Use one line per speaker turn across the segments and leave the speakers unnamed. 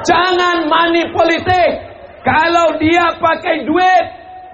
Jangan money politik. Kalau dia pakai duit,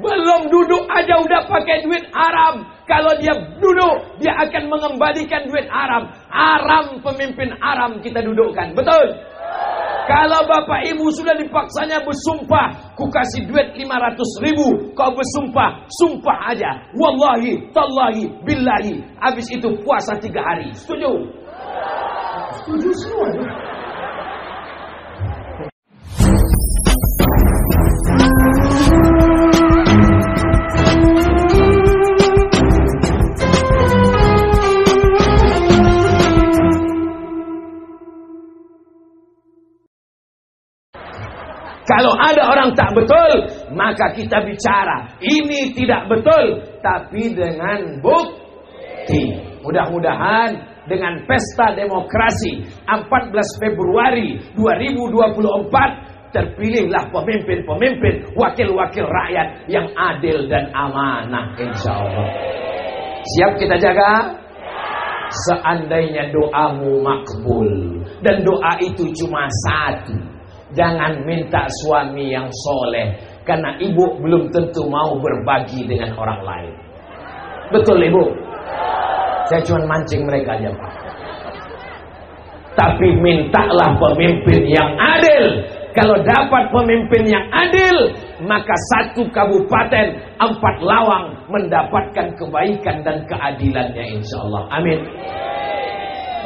belum duduk aja udah pakai duit haram. Kalau dia duduk, dia akan mengembalikan duit haram. Haram pemimpin haram kita dudukkan. Betul? Kalau bapak ibu sudah dipaksanya bersumpah, ku kasih duit 500.000, kau bersumpah, sumpah aja. Wallahi, tallahi, billahi. Habis itu puasa 3 hari. Setuju? Setuju semua. Kalau ada orang tak betul, maka kita bicara. Ini tidak betul, tapi dengan bukti. Mudah-mudahan dengan pesta demokrasi 14 Februari 2024 terpilihlah pemimpin-pemimpin, wakil-wakil rakyat yang adil dan amanah, insya Allah. Siap kita jaga? Seandainya doamu makbul, dan doa itu cuma satu. Jangan minta suami yang soleh, karena ibu belum tentu mau berbagi dengan orang lain. Betul ibu? Saya cuma mancing mereka aja Pak. Tapi mintalah pemimpin yang adil. Kalau dapat pemimpin yang adil, maka 1 kabupaten 4 lawang mendapatkan kebaikan dan keadilannya, insya Allah. Amin.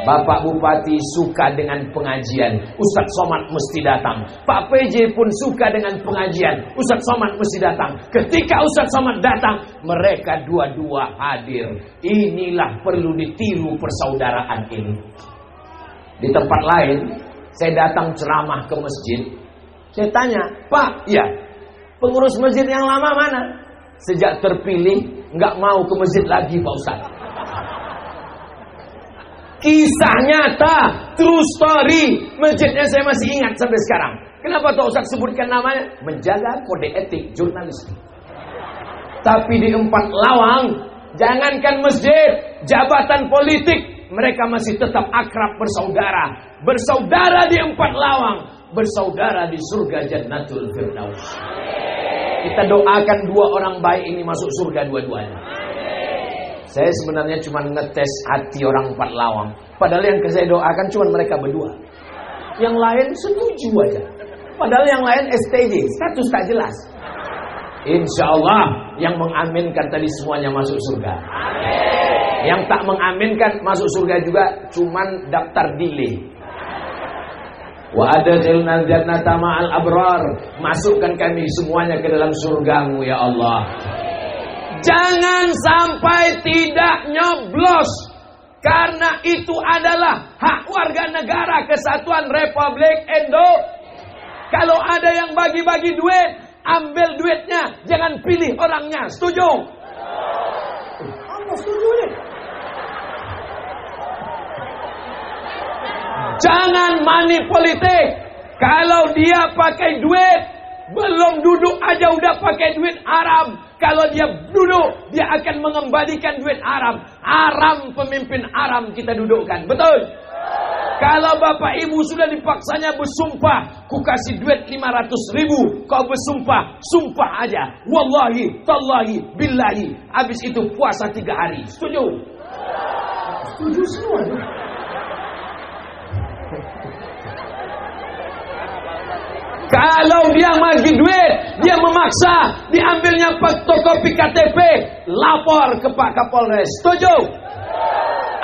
Bapak Bupati suka dengan pengajian, Ustadz Somad mesti datang. Pak PJ pun suka dengan pengajian, Ustadz Somad mesti datang. Ketika Ustadz Somad datang, mereka dua-dua hadir. Inilah perlu ditiru persaudaraan ini. Di tempat lain, saya datang ceramah ke masjid. Saya tanya, Pak, ya, pengurus masjid yang lama mana? Sejak terpilih, nggak mau ke masjid lagi Pak Ustadz. Kisah nyata, true story. Masjidnya saya masih ingat sampai sekarang. Kenapa Pak Ustaz sebutkan namanya? Menjaga kode etik jurnalistik. Tapi di 4 lawang, jangankan masjid, jabatan politik, mereka masih tetap akrab bersaudara. Bersaudara di 4 lawang, bersaudara di surga Jannatul Firdaus. Kita doakan 2 orang baik ini masuk surga dua-duanya. Saya sebenarnya cuma ngetes hati orang 4 lawang. Padahal yang saya doakan cuma mereka berdua. Yang lain setuju aja. Padahal yang lain STJ, status tak jelas. Insya Allah yang mengaminkan tadi semuanya masuk surga. Amin. Yang tak mengaminkan masuk surga juga cuman daftar delay. Wa adkhilna jannata ma'al abrar. Masukkan kami semuanya ke dalam surgamu ya Allah. Jangan sampai tidak nyoblos, karena itu adalah hak warga negara kesatuan Republik Indonesia. Kalau ada yang bagi-bagi duit, ambil duitnya, jangan pilih orangnya. Setuju? Apa setuju nih? Jangan money politik. Kalau dia pakai duit, belum duduk aja udah pakai duit haram. Kalau dia duduk, dia akan mengembalikan duit haram. Haram pemimpin haram kita dudukkan. Betul? Kalau bapak ibu sudah dipaksanya bersumpah, ku kasih duit 500.000, kau bersumpah, sumpah aja. Wallahi, tallahi, billahi. Habis itu puasa 3 hari. Setuju? Setuju semua. Kalau dia bagi duit, dia memaksa, diambilnya fotokopi KTP, lapor ke Pak Kapolres. Setuju?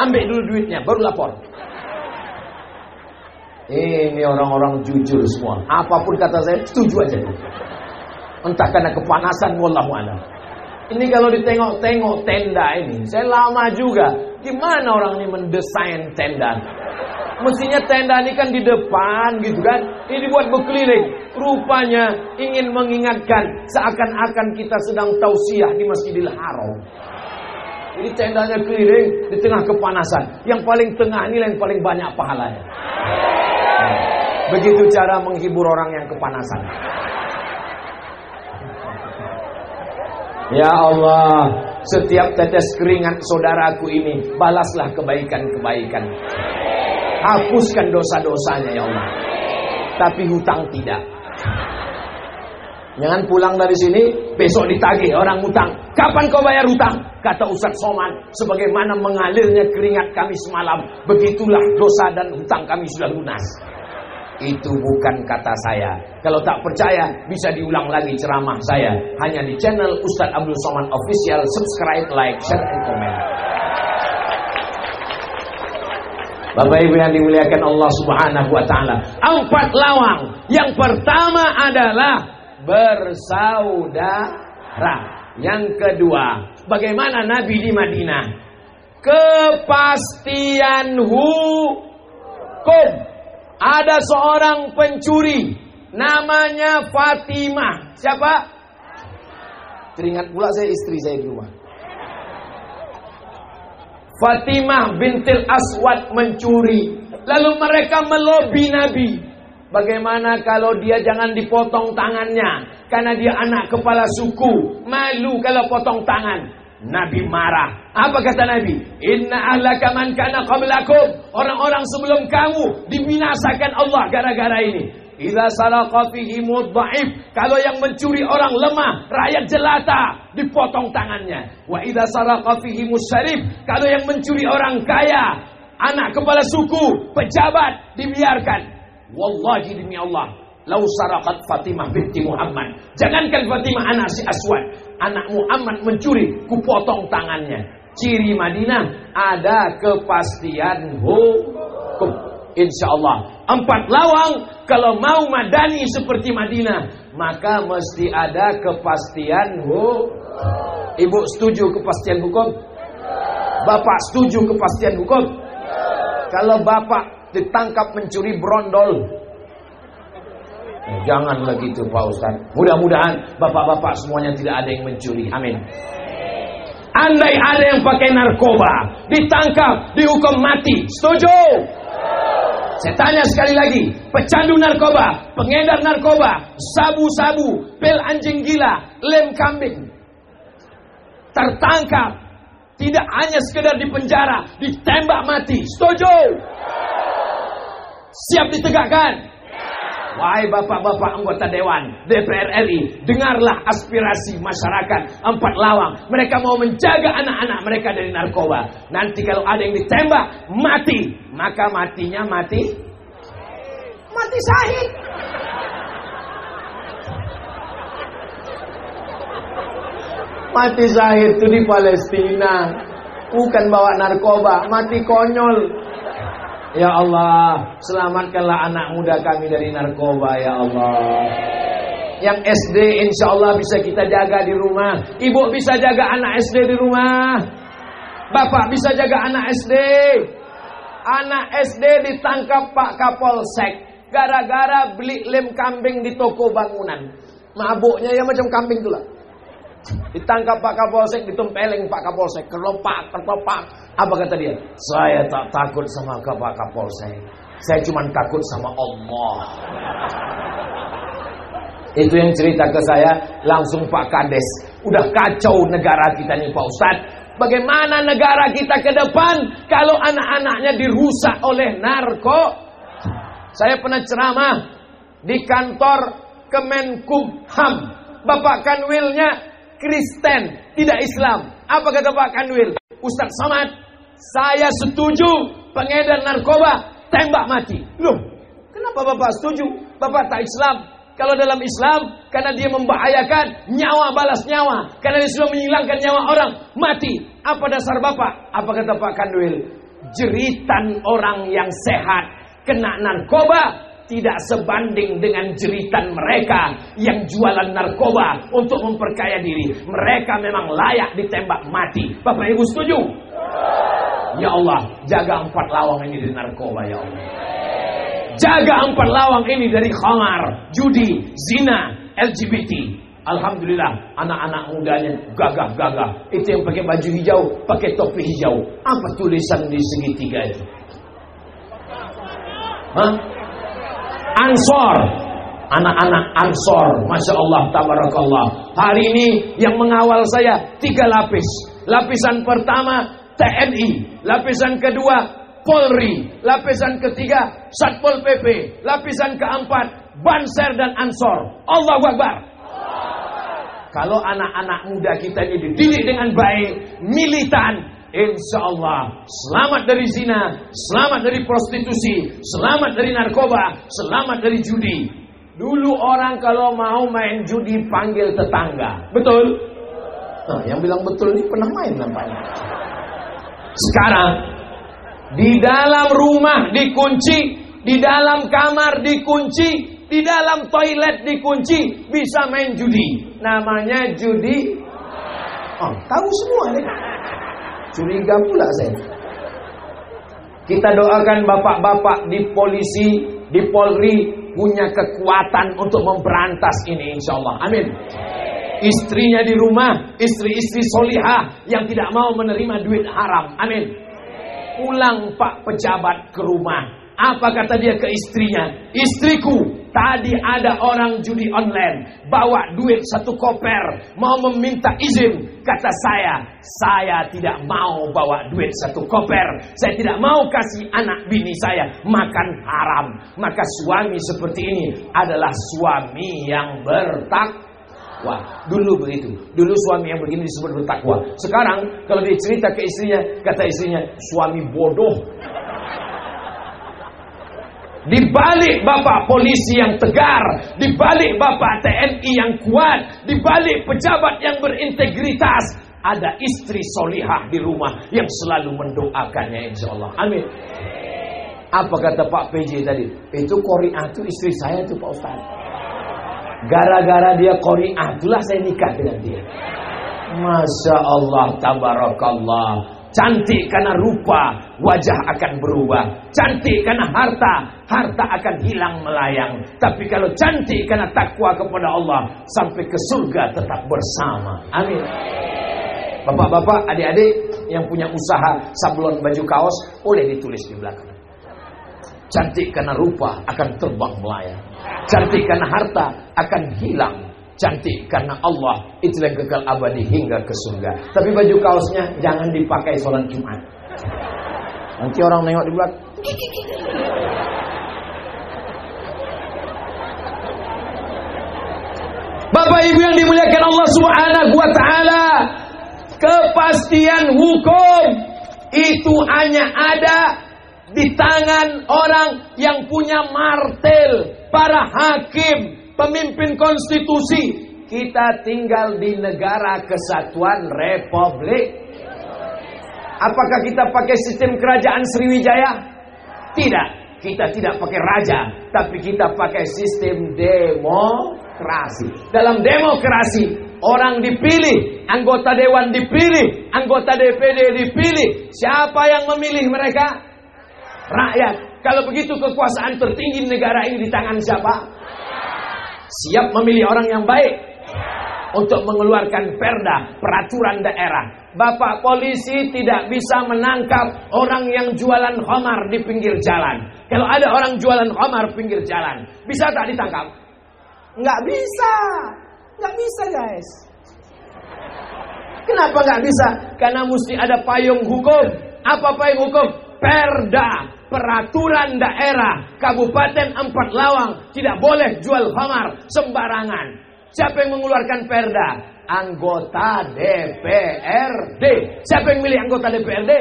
Ambil dulu duitnya, baru lapor. Ini orang-orang jujur semua. Apapun kata saya, setuju aja. Entah karena kepanasan, wallahu a'lam. Ini kalau ditengok-tengok tenda ini, saya lama juga. Gimana orang ini mendesain tenda? Mestinya tenda ini kan di depan gitu kan. Ini dibuat berkeliling. Rupanya ingin mengingatkan seakan-akan kita sedang tausiah di Masjidil Haram. Jadi tendanya keliling di tengah kepanasan. Yang paling tengah ini yang paling banyak pahalanya. Begitu cara menghibur orang yang kepanasan. Ya Allah, setiap tetes keringat saudaraku ini, balaslah kebaikan-kebaikan. Hapuskan dosa-dosanya ya Allah. tapi hutang tidak. Jangan pulang dari sini, besok ditagih orang hutang. Kapan kau bayar hutang? Kata Ustaz Somad, sebagaimana mengalirnya keringat kami semalam, begitulah dosa dan hutang kami sudah lunas. Itu bukan kata saya. Kalau tak percaya, bisa diulang lagi ceramah saya. Hanya di channel Ustaz Abdul Somad Official. Subscribe, like, share, and comment. Bapak Ibu yang dimuliakan Allah Subhanahu wa Ta'ala, 4 lawang. Yang pertama adalah bersaudara. Yang kedua, bagaimana Nabi di Madinah? Kepastian hukum. Ada seorang pencuri namanya Fatimah. Siapa? Teringat pula saya istri saya di rumah. Fatimah bintil Aswad mencuri. Lalu mereka melobi Nabi. Bagaimana kalau dia jangan dipotong tangannya? Karena dia anak kepala suku. Malu kalau potong tangan. Nabi marah. Apa kata Nabi? Inna ahlaka man kana qablakum. Orang-orang sebelum kamu dibinasakan Allah gara-gara ini. Idza saraqa fihimud dhaif. Kalau yang mencuri orang lemah, rakyat jelata, dipotong tangannya. Wa idza saraqa fihimus syarif. Kalau yang mencuri orang kaya, anak kepala suku, pejabat, dibiarkan. Wallahi demi Allah, lau saraqat Fatimah binti Muhammad. Jangankan Fatimah anak si Aswad, anak Muhammad mencuri, kupotong tangannya. Ciri Madinah ada kepastian hukum. InsyaAllah 4 lawang. Kalau mau madani seperti Madinah, maka mesti ada kepastian hukum. Ibu setuju kepastian hukum? Bapak setuju kepastian hukum? Kalau bapak ditangkap mencuri brondol, janganlah gitu Pak Ustaz. Mudah-mudahan bapak-bapak semuanya tidak ada yang mencuri. Amin. Andai ada yang pakai narkoba, ditangkap, dihukum mati. Setuju? Saya tanya sekali lagi, pecandu narkoba, pengedar narkoba, sabu-sabu, pil anjing gila, lem kambing, tertangkap, tidak hanya sekedar dipenjara, ditembak mati. Setuju? Siap ditegakkan? Wahai bapak-bapak anggota Dewan DPR RI, dengarlah aspirasi masyarakat 4 lawang. Mereka mau menjaga anak-anak mereka dari narkoba. Nanti kalau ada yang ditembak mati, maka matinya mati syahid. Mati syahid itu di Palestina, bukan bawa narkoba, mati konyol. Ya Allah, selamatkanlah anak muda kami dari narkoba, ya Allah. Yang SD insya Allah bisa kita jaga di rumah. Ibu bisa jaga anak SD di rumah. Bapak bisa jaga anak SD. Anak SD ditangkap Pak Kapolsek gara-gara beli lem kambing di toko bangunan. Mabuknya ya macam kambing itulah. Ditangkap Pak Kapolsek, ditempeleng Pak Kapolsek, kelopak. Apa kata dia? Saya tak takut sama Pak Kapolsek, saya cuma takut sama Allah. Itu yang cerita ke saya. Langsung Pak Kades, udah kacau negara kita nih Pak Ustadz. Bagaimana negara kita ke depan kalau anak-anaknya dirusak oleh narko? Saya pernah ceramah di kantor Kemenkumham. Bapak Kanwilnya Kristen, tidak Islam. Apa kata Pak Kanwil? Ustaz Somad, saya setuju pengedar narkoba tembak mati. Loh, kenapa Bapak setuju? Bapak tak Islam. Kalau dalam Islam, karena dia membahayakan nyawa balas nyawa, karena dia sudah menghilangkan nyawa orang, mati. Apa dasar Bapak? Apa kata Pak Kanwil? Jeritan orang yang sehat kena narkoba tidak sebanding dengan jeritan mereka yang jualan narkoba untuk memperkaya diri. Mereka memang layak ditembak mati. Bapak Ibu setuju? Ya Allah, jaga 4 lawang ini dari narkoba, ya Allah. Jaga 4 lawang ini dari khamar, judi, zina, LGBT. Alhamdulillah, anak-anak mudanya gagah-gagah. Itu yang pakai baju hijau, pakai topi hijau. Apa tulisan di segitiga itu? Hah? Ansor, anak-anak Ansor, Masya Allah, Tabarakallah. Hari ini yang mengawal saya 3 lapis. Lapisan pertama TNI, lapisan kedua Polri, lapisan ketiga Satpol PP, lapisan keempat Banser dan Ansor. Allahu Akbar. Kalau anak-anak muda kita ini dididik dengan baik, militan, insya Allah selamat dari zina, selamat dari prostitusi, selamat dari narkoba, selamat dari judi. Dulu orang kalau mau main judi panggil tetangga, betul? Nah, yang bilang betul ini pernah main nampaknya. Sekarang di dalam rumah dikunci, di dalam kamar dikunci, di dalam toilet dikunci, bisa main judi. Namanya judi. Oh, tahu semua nih. Curiga pula saya. Kita doakan bapak-bapak di polisi, di Polri punya kekuatan untuk memberantas ini, insya Allah. Amin. Istrinya di rumah, istri-istri solihah yang tidak mau menerima duit haram. Amin. Pulang Pak pejabat ke rumah. Apa kata dia ke istrinya? Istriku, tadi ada orang judi online, bawa duit 1 koper, mau meminta izin. Kata saya tidak mau bawa duit 1 koper. Saya tidak mau kasih anak bini saya makan haram. Maka suami seperti ini adalah suami yang bertakwa. Wah, dulu begitu. Dulu suami yang begini disebut bertakwa. Sekarang kalau dia cerita ke istrinya, kata istrinya, suami bodoh. Di balik bapak polisi yang tegar, di balik bapak TNI yang kuat, di balik pejabat yang berintegritas, ada istri solihah di rumah yang selalu mendoakannya, insya Allah. Amin. Apa kata Pak PJ tadi? Itu Qori'ah itu istri saya itu Pak Ustaz. Gara-gara dia Qori'ah itulah saya nikah dengan dia. Masya Allah, tabarakallah. Cantik karena rupa, wajah akan berubah. Cantik karena harta, harta akan hilang melayang. Tapi kalau cantik karena takwa kepada Allah, sampai ke surga tetap bersama. Amin. Bapak-bapak, adik-adik yang punya usaha sablon baju kaos, boleh ditulis di belakang. Cantik karena rupa akan terbang melayang. Cantik karena harta akan hilang. Cantik karena Allah, itulah yang kekal abadi hingga ke surga. Tapi baju kaosnya jangan dipakai sholat Jumat. Nanti orang nengok di belakang. Bapak Ibu yang dimuliakan Allah Subhanahu wa taala, kepastian hukum itu hanya ada di tangan orang yang punya martel, para hakim, pemimpin konstitusi. Kita tinggal di negara kesatuan Republik. Apakah kita pakai sistem kerajaan Sriwijaya? Tidak, kita tidak pakai raja, tapi kita pakai sistem demokrasi. Dalam demokrasi, orang dipilih, anggota dewan dipilih, anggota DPD dipilih. Siapa yang memilih mereka? Rakyat. Kalau begitu kekuasaan tertinggi negara ini di tangan siapa? Siap memilih orang yang baik untuk mengeluarkan perda, peraturan daerah. Bapak polisi tidak bisa menangkap orang yang jualan khamar di pinggir jalan. Kalau ada orang jualan khamar pinggir jalan, bisa tak ditangkap? Nggak bisa. Nggak bisa, guys. Kenapa nggak bisa? Karena mesti ada payung hukum. Apa payung hukum? Perda, peraturan daerah, Kabupaten 4 Lawang tidak boleh jual khamar sembarangan. Siapa yang mengeluarkan perda? Anggota DPRD. Siapa yang milih anggota DPRD?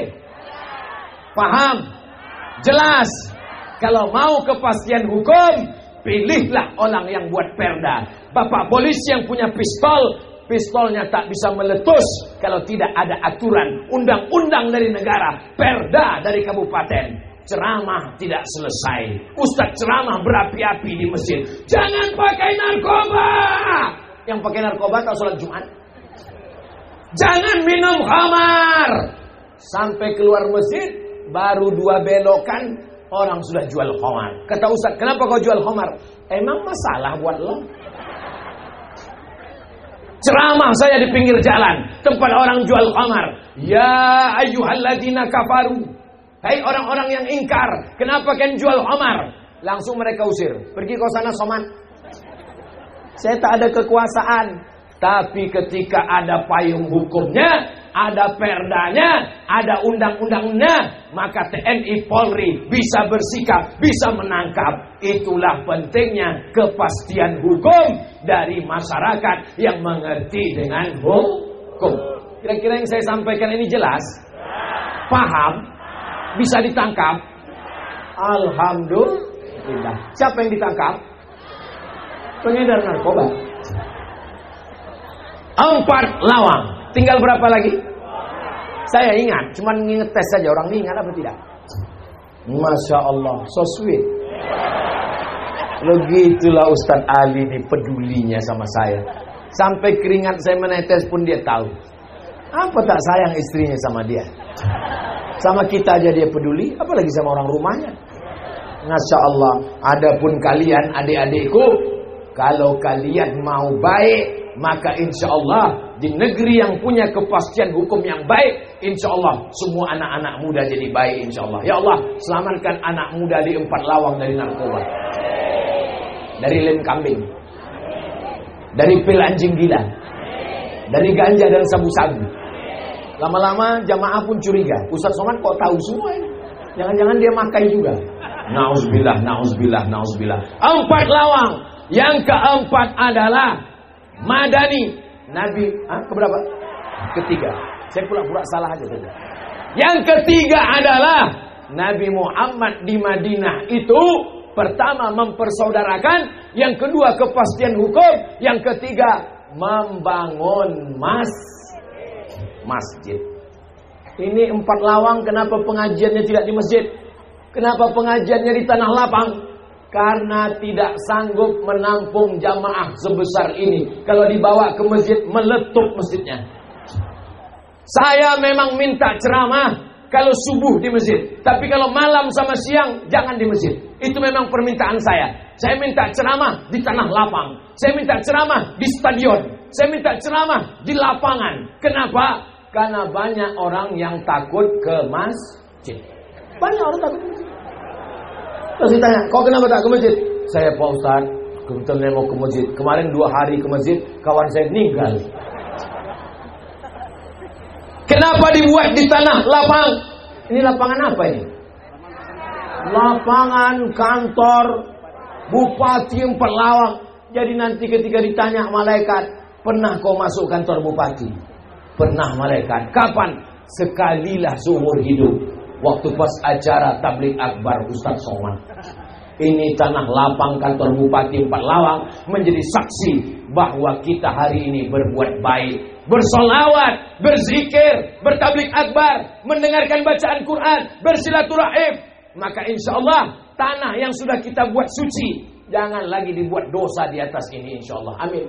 Paham? Jelas? Kalau mau kepastian hukum, pilihlah orang yang buat perda. Bapak polisi yang punya pistol, pistolnya tak bisa meletus kalau tidak ada aturan, undang-undang dari negara, perda dari kabupaten. Ceramah tidak selesai, ustadz ceramah berapi-api di masjid. Jangan pakai narkoba. Yang pakai narkoba tak sholat Jumat. Jangan minum khamar. Sampai keluar masjid, baru 2 belokan, orang sudah jual khamar. Kata ustadz, kenapa kau jual khamar? Emang masalah buat lo? Ceramah saya di pinggir jalan, tempat orang jual khamar. Ya ayyuhalladzina kafaru, hai orang-orang yang ingkar, kenapa kalian jual khamar? Langsung mereka usir. Pergi kau sana soman. Saya tak ada kekuasaan. Tapi ketika ada payung hukumnya, ada perdanya, ada undang-undangnya, maka TNI Polri bisa bersikap, bisa menangkap. Itulah pentingnya kepastian hukum dari masyarakat yang mengerti dengan hukum. Kira-kira yang saya sampaikan ini jelas? Paham? Bisa ditangkap? Alhamdulillah. Siapa yang ditangkap? Pengedar narkoba. 4 lawang. Tinggal berapa lagi? Saya ingat, cuman ngetes saja. Orang ini ingat apa tidak? Masya Allah, so sweet. Begitulah Ustadz Ali ini pedulinya sama saya. Sampai keringat saya menetes pun dia tahu. Apa tak sayang istrinya sama dia? Sama kita aja dia peduli, apalagi sama orang rumahnya. Masya Allah. Adapun kalian adik-adikku, kalau kalian mau baik, maka insya Allah di negeri yang punya kepastian hukum yang baik, insya Allah semua anak-anak muda jadi baik insya Allah. Ya Allah, selamatkan anak muda di 4 lawang dari narkoba, dari lem kambing, dari pil anjing gila, dari ganja dan sabu-sabu. Lama-lama jamaah pun curiga, Ustaz Somad kok tahu semua ini? Jangan-jangan dia makai juga. Nauzubillah, nauzubillah, nauzubillah. 4 lawang. Yang keempat adalah Madani. Nabi keberapa? Ketiga. Saya pura-pura salah aja tadi. Yang ketiga adalah Nabi Muhammad di Madinah itu pertama mempersaudarakan, yang kedua kepastian hukum, yang ketiga membangun masjid. Ini 4 lawang. Kenapa pengajiannya tidak di masjid? Kenapa pengajiannya di tanah lapang? Karena tidak sanggup menampung jamaah sebesar ini. Kalau dibawa ke masjid, meletup masjidnya. Saya memang minta ceramah kalau subuh di masjid, tapi kalau malam sama siang jangan di masjid. Itu memang permintaan saya. Saya minta ceramah di tanah lapang. Saya minta ceramah di stadion. Saya minta ceramah di lapangan. Kenapa? Karena banyak orang yang takut ke masjid. Banyak orang takut ke masjid. Terus ditanya, kau kenapa tak ke masjid? Saya Pak Ustaz, kebetulan mau ke masjid. Kemarin 2 hari ke masjid, kawan saya meninggal. Kenapa dibuat di tanah lapang? Ini lapangan apa ini? Lapangan kantor Bupati 4 lawang. Jadi nanti ketika ditanya malaikat, pernah kau masuk kantor Bupati? Pernah malaikat. Kapan? Sekalilah seumur hidup. Waktu pas acara tabligh akbar Ustaz Somad. Ini tanah lapang kantor Bupati 4 lawang menjadi saksi bahwa kita hari ini berbuat baik, bersolawat, berzikir, bertabligh akbar, mendengarkan bacaan Quran, bersilaturahim. Maka insya Allah tanah yang sudah kita buat suci, jangan lagi dibuat dosa di atas ini insya Allah. Amin.